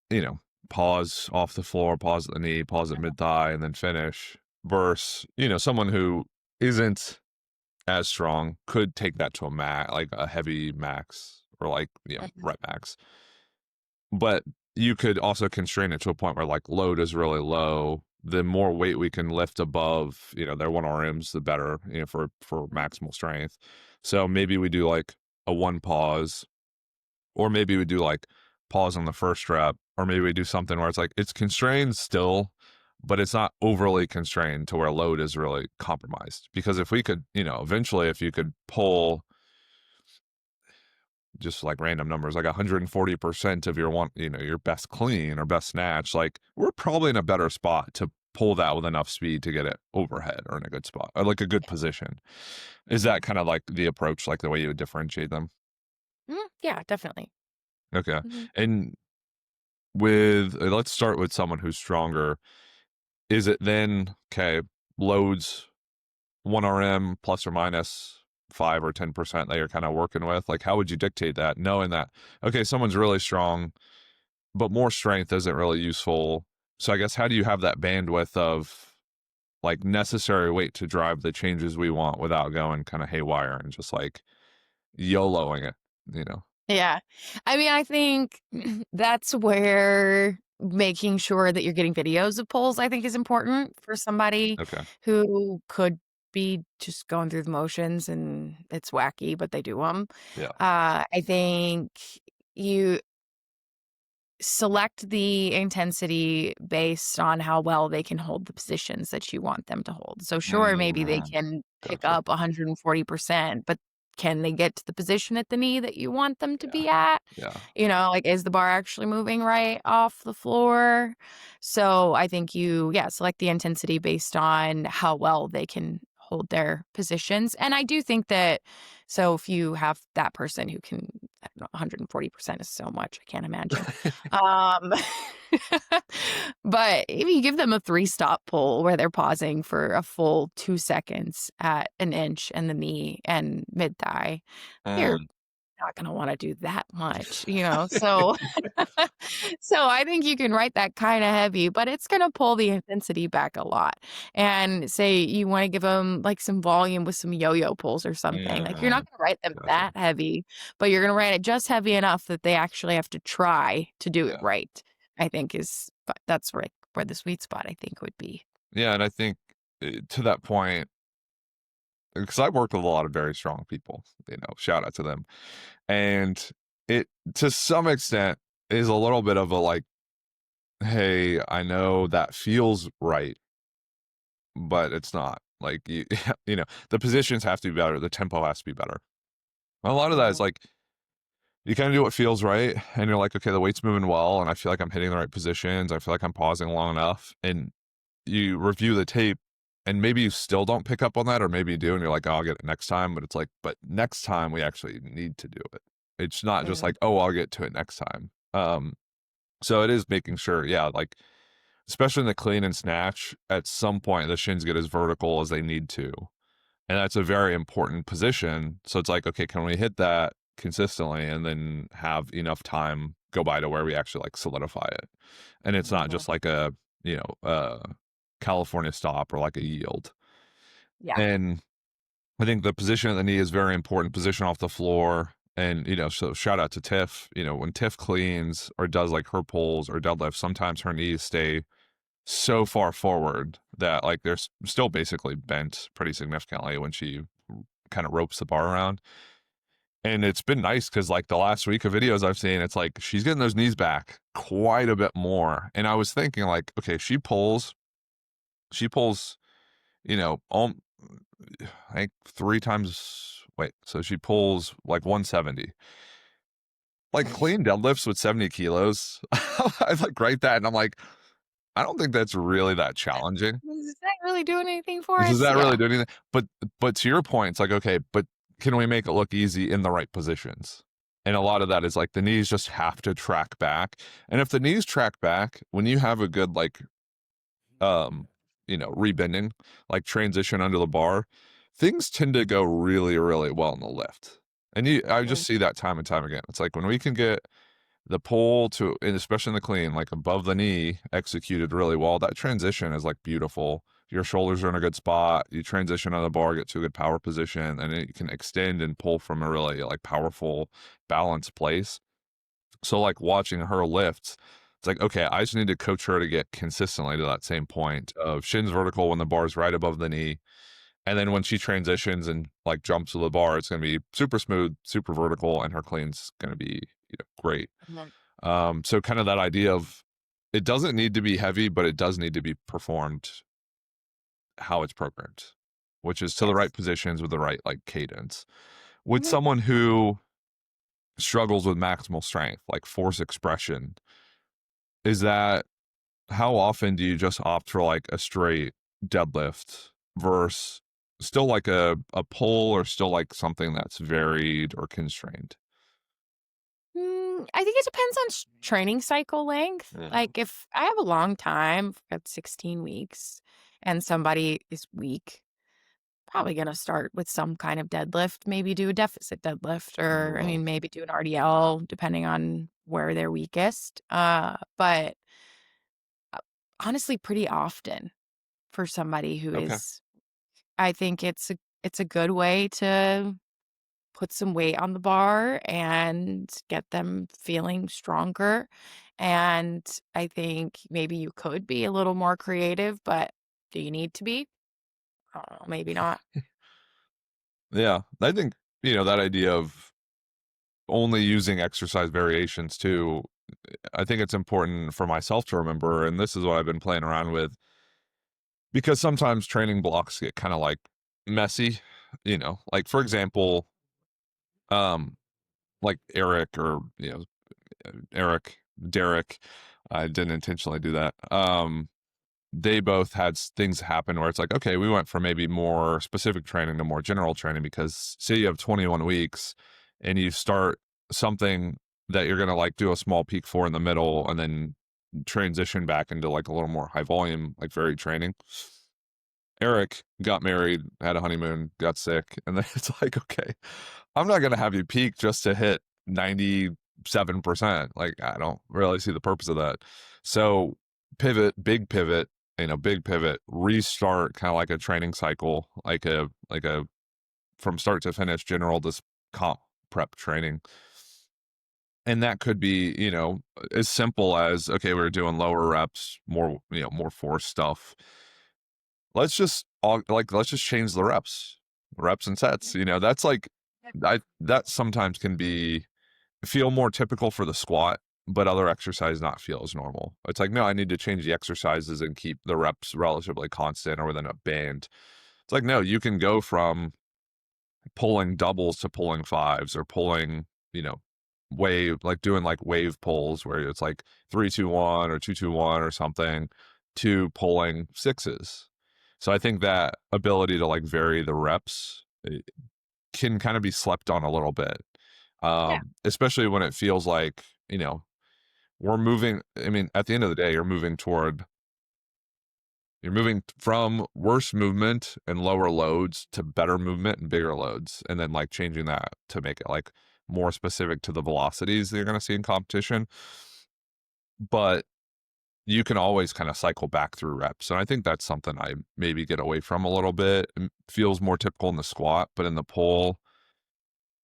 you know, pause off the floor, pause at the knee, pause at mid thigh, and then finish. Versus, someone who isn't as strong could take that to a max, like a heavy max, or like Mhm. rep max. But you could also constrain it to a point where like load is really low. The more weight we can lift above, their 1 RMs, the better, for maximal strength. So maybe we do like a one pause, or maybe we do like pause on the first rep, or maybe we do something where it's like it's constrained still, but it's not overly constrained to where load is really compromised. Because if we could, eventually, if you could pull just like random numbers, like 140% of your best clean or best snatch, like we're probably in a better spot to pull that with enough speed to get it overhead or in a good spot or like a good Yeah. position. Is Mhm. that kind of like the approach, like the way you would differentiate them? Mhm. Yeah, definitely. Okay. Mhm. And let's start with someone who's stronger. Is it then, okay, loads 1 RM plus or minus 5 or 10% that you're kind of working with? Like, how would you dictate that, knowing that, okay, someone's really strong, but more strength isn't really useful. So I guess how do you have that bandwidth of like necessary weight to drive the changes we want without going kind of haywire and just like YOLOing it, you know? Yeah. I mean, I think that's where making sure that you're getting videos of polls, I think, is important for somebody Okay. who could be just going through the motions and it's wacky, but they do them. Yeah. I think you select the intensity based on how well they can hold the positions that you want them to hold. So sure, maybe they Mm, can pick gotcha. up 140%, but can they get to the position at the knee that you want them to Yeah. be at? Yeah. Like, is the bar actually moving right off the floor? So I think select the intensity based on how well they can hold their positions. And I do think that, so if you have that person who can, I don't know, 140% is so much, I can't imagine. Um, but if you give them a 3-stop pull where they're pausing for a full 2 seconds at an inch and the knee and mid thigh, you're Mm. not gonna wanna do that much, so so I think you can write that kinda heavy, but it's gonna pull the intensity back a lot, and say you wanna give them, like, some volume with some yo-yo pulls or something, like, you're Mm, not gonna write them gotcha. that heavy, but you're gonna write it just heavy enough that they actually have to try to do it Yeah. right, I think but that's where the sweet spot, I think, would be. Yeah. And I think to that point, because I worked with a lot of very strong people, shout out to them. And it, to some extent, is a little bit of a like, hey, I know that feels right, but it's not. Like you, you know, the positions have to be better. The tempo has to be better. A lot of that is Mhm. like you kind of do what feels right, and you're like, okay, the weight's moving well, and I feel like I'm hitting the right positions. I feel like I'm pausing long enough, and you review the tape, and maybe you still don't pick up on that, or maybe you do, and you're like, oh, I'll get it next time. But it's like, but next time we actually need to do it. It's not just Mhm. like, oh, I'll get to it next time. So it is making sure, yeah, like especially in the clean and snatch, at some point the shins get as vertical as they need to. And that's a very important position. So it's like, okay, can we hit that consistently and then have enough time go by to where we actually like solidify it? And it's not Mhm. just like a, California stop or like a yield. Yeah. And I think the position of the knee is very important, position off the floor. And, so shout out to Tiff. When Tiff cleans or does like her pulls or deadlifts, sometimes her knees stay so far forward that like they're still basically bent pretty significantly when she kind of ropes the bar around. And it's been nice because like the last week of videos I've seen, it's like she's getting those knees back quite a bit more. And I was thinking like, okay, she pulls, you know, um, I think three times. Wait, so she pulls like 170. Like clean deadlifts with 70 kilos. I like write that and I'm like, I don't think that's really that challenging. Is that really doing anything for Does us? that really Yeah. do anything? But to your point, it's like, okay, but can we make it look easy in the right positions? And a lot of that is like the knees just have to track back. And if the knees track back, when you have a good like um, rebending, like transition under the bar, things tend to go really, really well in the lift. And I Mhm. just see that time and time again. It's like when we can get the pull to, and especially in the clean, like above the knee, executed really well. That transition is like beautiful. Your shoulders are in a good spot. You transition on the bar, get to a good power position, and then you can extend and pull from a really like powerful, balanced place. So like watching her lifts, it's like, okay, I just need to coach her to get consistently to that same point of shins vertical when the bar is right above the knee. And then when she transitions and like jumps to the bar, it's going to be super smooth, super vertical, and her clean's going to be, great. Mhm. So kind of that idea of it doesn't need to be heavy, but it does need to be performed how it's programmed, which is to the right Yes. positions with the right like cadence. With Mhm. someone who struggles with maximal strength, like force expression, is that how often do you just opt for like a straight deadlift versus still like a pull or still like something that's varied or constrained? I think it depends on training cycle length. Mhm. Like if I have a long time, at 16 weeks, and somebody is weak, probably gonna start with some kind of deadlift, maybe do a deficit deadlift, or I Mhm. mean, maybe do an RDL depending on where they're weakest. But honestly, pretty often for somebody who Okay. is, I think it's a good way to put some weight on the bar and get them feeling stronger. And I think maybe you could be a little more creative, but do you need to be? I don't know, maybe not. Yeah. I think, that idea of only using exercise variations too, I think it's important for myself to remember, and this is what I've been playing around with, because sometimes training blocks get kind of like messy, like for example, um, like Eric or, Eric, Derek, I didn't intentionally do that. They both had things happen where it's like, okay, we went from maybe more specific training to more general training because say you have 21 weeks and you start something that you're going to like do a small peak for in the middle and then transition back into like a little more high volume, like varied training. Eric got married, had a honeymoon, got sick, and then it's like, okay, I'm not going to have you peak just to hit 97%. Like, I don't really see the purpose of that. So, pivot, big pivot, restart kind of like a training cycle, like a from start to finish general this comp prep training. And that could be, as simple as okay, we're doing lower reps, more force stuff. Let's just change the reps and sets. That's like I that sometimes can be feel more typical for the squat, but other exercise not feel as normal. It's like, no, I need to change the exercises and keep the reps relatively constant or within a band. It's like, no, you can go from pulling doubles to pulling fives or pulling, you know, wave, like doing like wave pulls where it's like 3-2-1 or 2-2-1 or something to pulling sixes. So I think that ability to like vary the reps can kind of be slept on a little bit. Yeah. Especially when it feels like, you know, we're moving. I mean, at the end of the day, you're moving from worse movement and lower loads to better movement and bigger loads, and then like changing that to make it like more specific to the velocities that you're going to see in competition. But you can always kind of cycle back through reps. And I think that's something I maybe get away from a little bit. It feels more typical in the squat, but in the pull,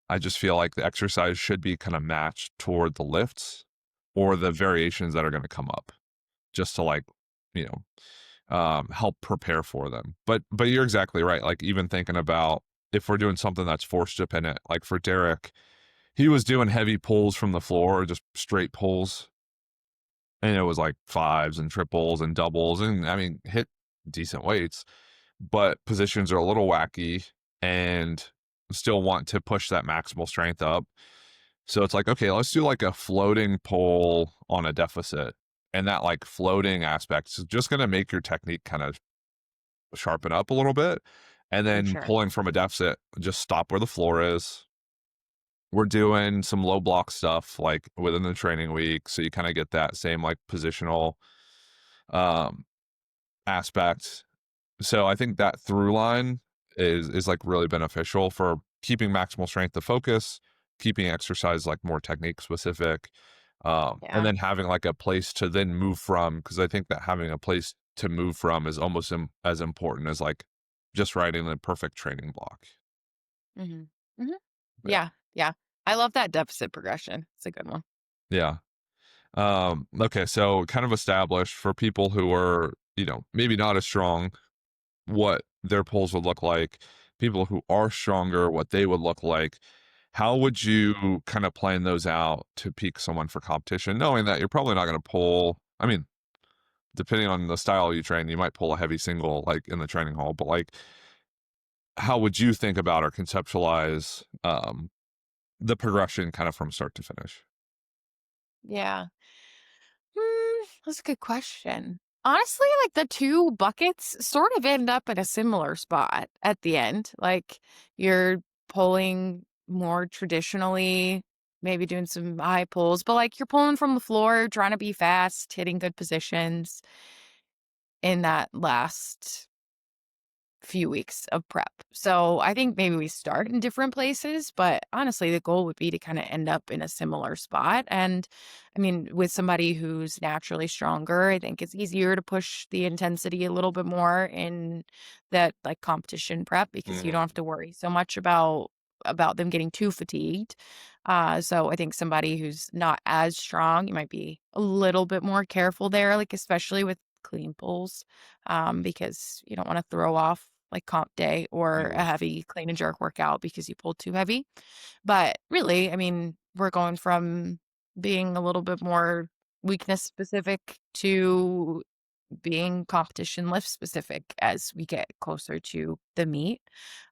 I just feel like the exercise should be kind of matched toward the lifts or the variations that are going to come up just to like, you know, help prepare for them. But you're exactly right. Like even thinking about if we're doing something that's force dependent, like for Derek, he was doing heavy pulls from the floor, just straight pulls, and it was like fives and triples and doubles, and I mean hit decent weights, but positions are a little wacky and still want to push that maximal strength up. So it's like, okay, let's do like a floating pull on a deficit. And that like floating aspect is just going to make your technique kind of sharpen up a little bit. And For then sure. pulling from a deficit, just stop where the floor is. We're doing some low block stuff like within the training week. So you kind of get that same like positional um, aspect. So I think that through line is like really beneficial for keeping maximal strength the focus, keeping exercise like more technique specific, and Yeah. then having like a place to then move from. Because I think that having a place to move from is almost as important as like just writing the perfect training block. Mhm. Mhm. Yeah, Yeah, yeah. I love that deficit progression. It's a good one. yeah. Okay, so kind of established for people who are, you know, maybe not as strong what their pulls would look like, people who are stronger, what they would look like. How would you kind of plan those out to peak someone for competition, knowing that you're probably not going to pull? I mean, depending on the style you train, you might pull a heavy single like in the training hall, but like, how would you think about or conceptualize the progression kind of from start to finish? Yeah. That's a good question. Honestly, like the 2 buckets sort of end up at a similar spot at the end. Like you're pulling more traditionally, maybe doing some high pulls, but like you're pulling from the floor, trying to be fast, hitting good positions in that last few weeks of prep. So I think maybe we start in different places, but honestly, the goal would be to kind of end up in a similar spot. And I mean, with somebody who's naturally stronger, I think it's easier to push the intensity a little bit more in that like competition prep because you don't Mhm. have to worry so much about them getting too fatigued. So I think somebody who's not as strong, you might be a little bit more careful there, like especially with clean pulls, because you don't want to throw off like comp day or a Mhm. heavy clean and jerk workout because you pulled too heavy. But really, I mean, we're going from being a little bit more weakness specific to being competition lift specific as we get closer to the meet.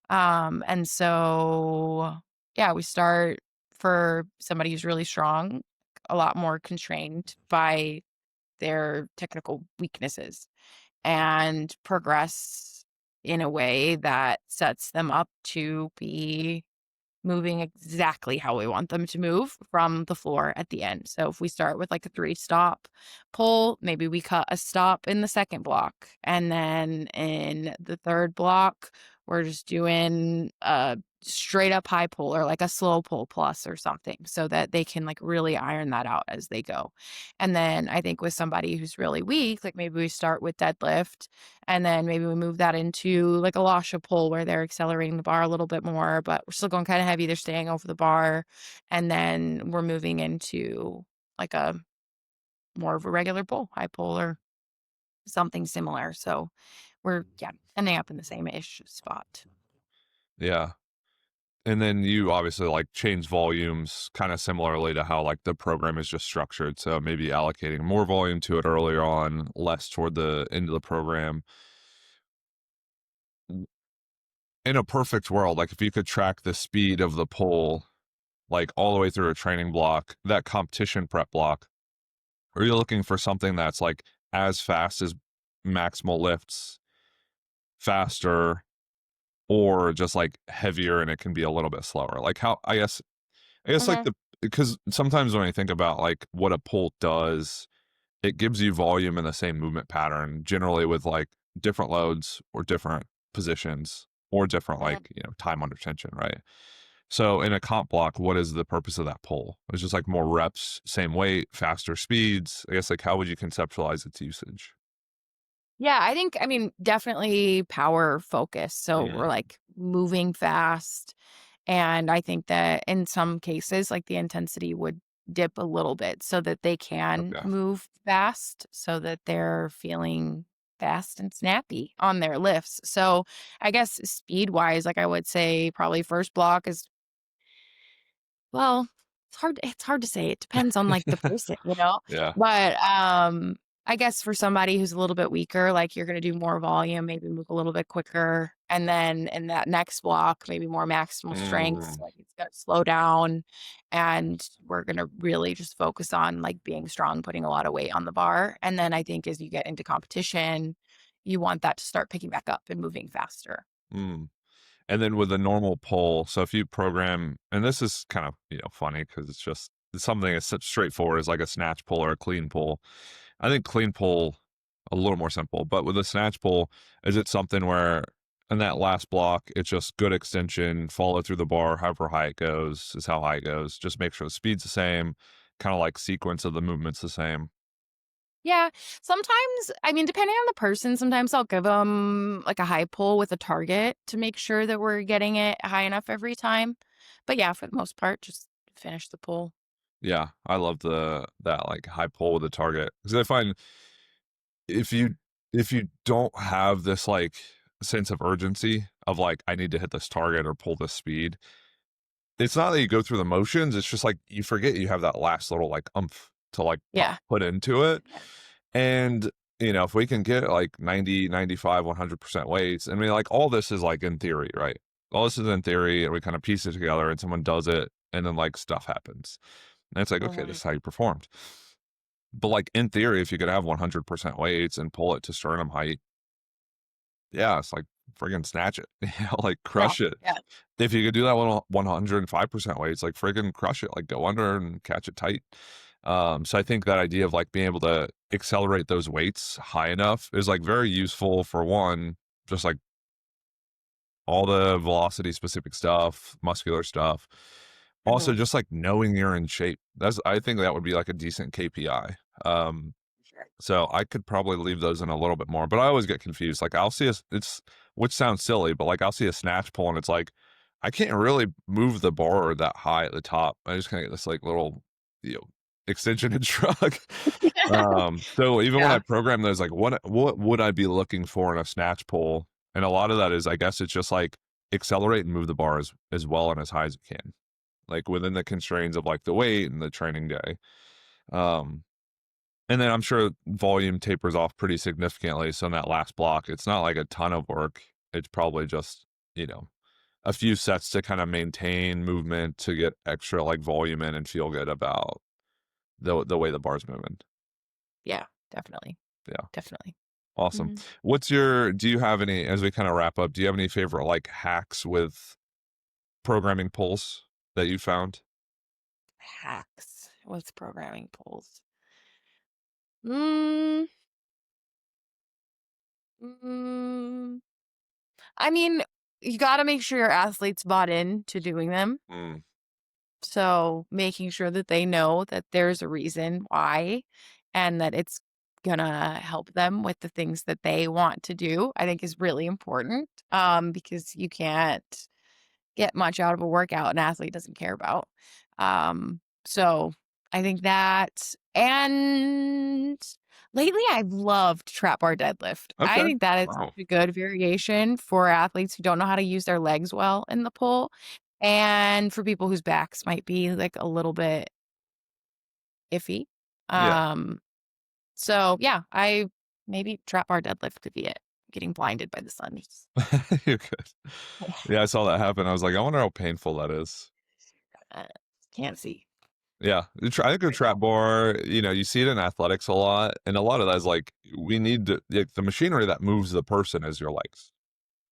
And so, yeah, we start for somebody who's really strong, a lot more constrained by their technical weaknesses and progress in a way that sets them up to be moving exactly how we want them to move from the floor at the end. So if we start with like a 3 stop pull, maybe we cut a stop in the second block. And then in the third block, we're just doing a straight up high pull or like a slow pull plus or something so that they can like really iron that out as they go. And then I think with somebody who's really weak, like maybe we start with deadlift and then maybe we move that into like a Lasha pull where they're accelerating the bar a little bit more, but we're still going kind of heavy. They're staying over the bar. And then we're moving into like a more of a regular pull, high pull or something similar. So we're, yeah, ending up in the same ish spot. Yeah. And then you obviously like change volumes kind of similarly to how like the program is just structured. So maybe allocating more volume to it earlier on, less toward the end of the program. in a perfect world, like if you could track the speed of the pull, like all the way through a training block, that competition prep block, are you looking for something that's like as fast as maximal lifts, faster, or just like heavier and it can be a little bit slower? Like how, I guess like Mhm. because sometimes when I think about like what a pull does, it gives you volume in the same movement pattern, generally with like different loads or different positions or different like, Mhm. time under tension, right? So in a comp block, what is the purpose of that pull? It's just like more reps, same weight, faster speeds. I guess like how would you conceptualize its usage? Yeah, I mean, definitely power focus. So we're Mm, like moving fast. And I think that in some cases, like the intensity would dip a little bit so that they can okay. move fast, so that they're feeling fast and snappy on their lifts. So I guess speed wise, like I would say probably first block is, well, it's hard to say. It depends on, like, the person, you know? Yeah. But, I guess for somebody who's a little bit weaker, like, you're gonna do more volume, maybe move a little bit quicker, and then in that next block, maybe more maximal strength, Mm, like, it's gonna slow down, and we're gonna really just focus on, like, being strong, putting a lot of weight on the bar, and then I think as you get into competition, you want that to start picking back up and moving faster. mm. And then with a normal pull, so if you program, and this is kind of, funny because it's something as such straightforward as like a snatch pull or a clean pull. I think clean pull a little more simple, but with a snatch pull, is it something where in that last block, it's just good extension, follow through the bar, however high it goes is how high it goes. Just make sure the speed's the same, kind of like sequence of the movements the same. Yeah, sometimes I mean, depending on the person, sometimes I'll give them, like, a high pull with a target to make sure that we're getting it high enough every time. But, yeah, for the most part, just finish the pull. Yeah, I love that like high pull with a target because I find if you don't have this like sense of urgency of like I need to hit this target or pull this speed, it's not that you go through the motions, it's just like you forget you have that last little like umph to like Yeah. put into it. Yeah. And if we can get like 90, 95, 100% weights, I mean like all this is like in theory, right? All this is in theory and we kind of piece it together and someone does it and then like stuff happens. And it's like, okay, this Mhm. is how you performed. But like in theory, if you could have 100% weights and pull it to sternum height, yeah, it's like friggin' snatch it, like Yeah. crush it. Yeah. If you could do that with 105% weights, like friggin' crush it, like go under and catch it tight. So I think that idea of like being able to accelerate those weights high enough is like very useful for one, just like all the velocity specific stuff, muscular stuff. Also, Mhm. just like knowing you're in shape. I think that would be like a decent KPI. Sure. So I could probably leave those in a little bit more, but I always get confused. Like I'll see it's which sounds silly, but like I'll see a snatch pull and it's like I can't really move the bar that high at the top. I just kind of get this like little, you know, extension and shrug. So even when I Yeah. program those, like what would I be looking for in a snatch pull? And a lot of that is I guess it's just like accelerate and move the bar as well and as high as you can, like within the constraints of like the weight and the training day. Um, and then I'm sure volume tapers off pretty significantly. So in that last block, it's not like a ton of work. It's probably just, you know, a few sets to kind of maintain movement to get extra like volume in and feel good about the way the bar's moving. Yeah, definitely. Yeah. Definitely. Awesome. Mhm. Do you have any, as we kind of wrap up, do you have any favorite like hacks with programming pulls that you found? Hacks with programming polls. Mm, mm, I mean, you gotta make sure your athletes bought in to doing them. Mm, So, making sure that they know that there's a reason why and that it's gonna help them with the things that they want to do, I think is really important, because you can't get much out of a workout an athlete doesn't care about. So I think that, and lately I've loved trap bar deadlift. I okay. think that is such Wow. a good variation for athletes who don't know how to use their legs well in the pull. And for people whose backs might be like a little bit iffy. Yeah. Um, so yeah, I maybe trap bar deadlift could be it. getting blinded by the sun. You're good. Yeah, I saw that happen. I was like, I wonder how painful that is. Uh, can't see. Yeah, I think the trap bar, you see it in athletics a lot, and a lot of that is like we need like, the machinery that moves the person is your legs.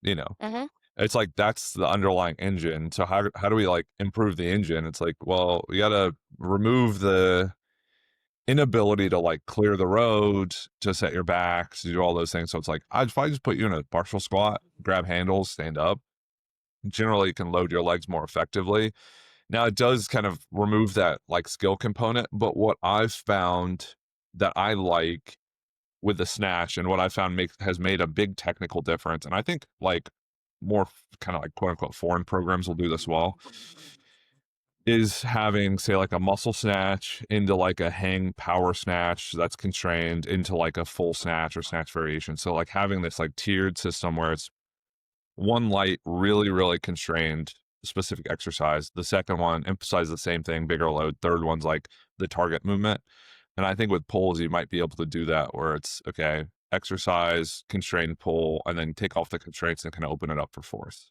You know, Hmm. it's like that's the underlying engine. So how do we like improve the engine? It's like, well, we got to remove the inability to like clear the road, to set your back, to do all those things. So it's like, if I just put you in a partial squat, grab handles, stand up, generally you can load your legs more effectively. Now it does kind of remove that like skill component, but what I've found that I like with the snatch and what I found has made a big technical difference, and I think like more kind of like quote unquote foreign programs will do this well, is having say like a muscle snatch into like a hang power snatch that's constrained into like a full snatch or snatch variation. So like having this like tiered system where it's one light, really, really constrained specific exercise. The second one emphasizes the same thing, bigger load. Third one's like the target movement. And I think with pulls, you might be able to do that where it's okay, exercise, constrained pull, and then take off the constraints and kind of open it up for force.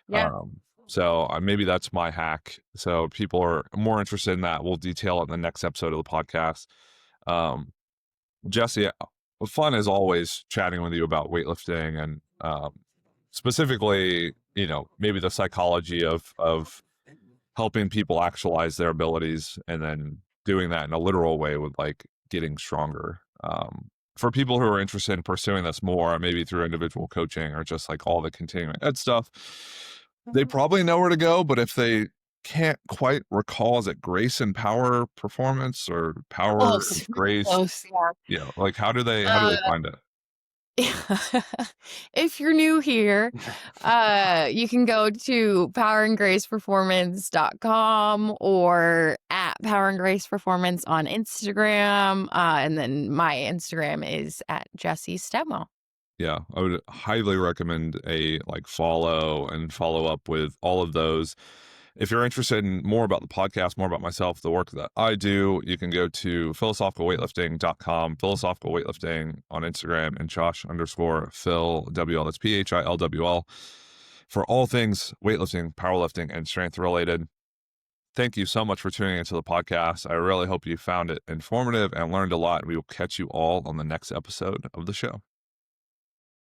Yeah. So maybe that's my hack. So people are more interested in that. We'll detail it in the next episode of the podcast. Um, Jessie, fun as always chatting with you about weightlifting and specifically, maybe the psychology of helping people actualize their abilities and then doing that in a literal way with like getting stronger. For people who are interested in pursuing this more, maybe through individual coaching or just like all the continuing ed stuff, they probably know where to go. But if they can't quite recall, is it Grace and Power Performance or Power Close. Grace? Close. Yeah. Yeah, like how do they Uh, find it? if you're new here, you can go to powerandgraceperformance.com or at Power and Grace Performance on Instagram. And then my Instagram is at Jessie Stemo. Yeah, I would highly recommend a like follow and follow up with all of those. If you're interested in more about the podcast, more about myself, the work that I do, you can go to philosophicalweightlifting.com, philosophical weightlifting on Instagram, and Josh_Phil WL. That's PHILWL for all things weightlifting, powerlifting, and strength related. Thank you so much for tuning into the podcast. I really hope you found it informative and learned a lot. We will catch you all on the next episode of the show.